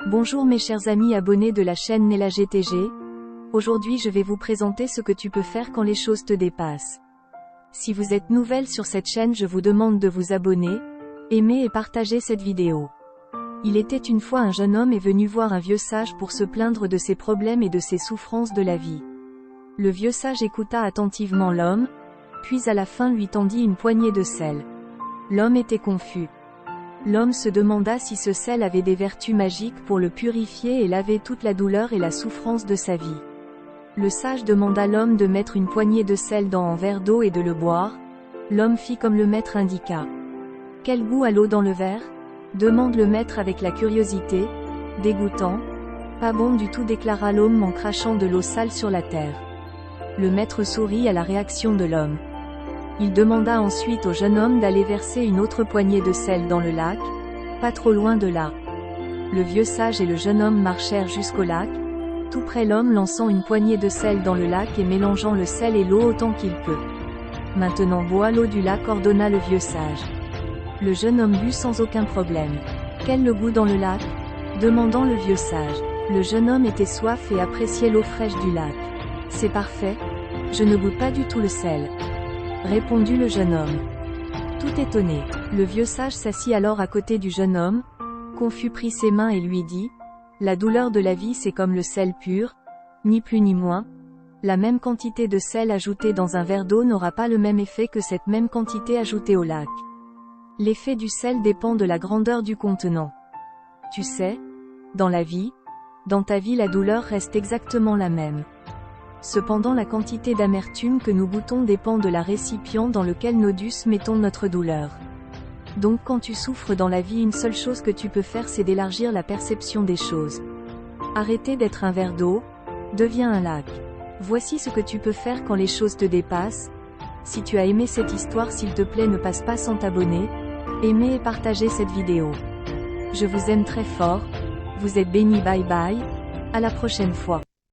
Bonjour mes chers amis abonnés de la chaîne Nella GTG. Aujourd'hui je vais vous présenter ce que tu peux faire quand les choses te dépassent. Si vous êtes nouvelle sur cette chaîne, je vous demande de vous abonner, aimer et partager cette vidéo. Il était une fois un jeune homme est venu voir un vieux sage pour se plaindre de ses problèmes et de ses souffrances de la vie. Le vieux sage écouta attentivement l'homme, puis à la fin lui tendit une poignée de sel. L'homme était confus. L'homme se demanda si ce sel avait des vertus magiques pour le purifier et laver toute la douleur et la souffrance de sa vie. Le sage demanda l'homme de mettre une poignée de sel dans un verre d'eau et de le boire. L'homme fit comme le maître indiqua. « Quel goût a l'eau dans le verre ?» demande le maître avec la curiosité. « Dégoûtant. »« Pas bon du tout » déclara l'homme en crachant de l'eau sale sur la terre. Le maître sourit à la réaction de l'homme. Il demanda ensuite au jeune homme d'aller verser une autre poignée de sel dans le lac, pas trop loin de là. Le vieux sage et le jeune homme marchèrent jusqu'au lac, tout près l'homme lançant une poignée de sel dans le lac et mélangeant le sel et l'eau autant qu'il peut. « Maintenant bois l'eau du lac » ordonna le vieux sage. Le jeune homme but sans aucun problème. « Quel le goût dans le lac ?» demandant le vieux sage. Le jeune homme était soif et appréciait l'eau fraîche du lac. « C'est parfait. Je ne goûte pas du tout le sel. » répondit le jeune homme. Tout étonné, le vieux sage s'assit alors à côté du jeune homme, confus prit ses mains et lui dit « La douleur de la vie c'est comme le sel pur, ni plus ni moins. La même quantité de sel ajoutée dans un verre d'eau n'aura pas le même effet que cette même quantité ajoutée au lac. L'effet du sel dépend de la grandeur du contenant. Tu sais, dans la vie, dans ta vie la douleur reste exactement la même. Cependant la quantité d'amertume que nous goûtons dépend de la récipient dans lequel nous mettons notre douleur. Donc quand tu souffres dans la vie, une seule chose que tu peux faire c'est d'élargir la perception des choses. Arrêtez d'être un verre d'eau, deviens un lac. Voici ce que tu peux faire quand les choses te dépassent. Si tu as aimé cette histoire, s'il te plaît ne passe pas sans t'abonner, aimer et partager cette vidéo. Je vous aime très fort, vous êtes bénis, bye bye, à la prochaine fois.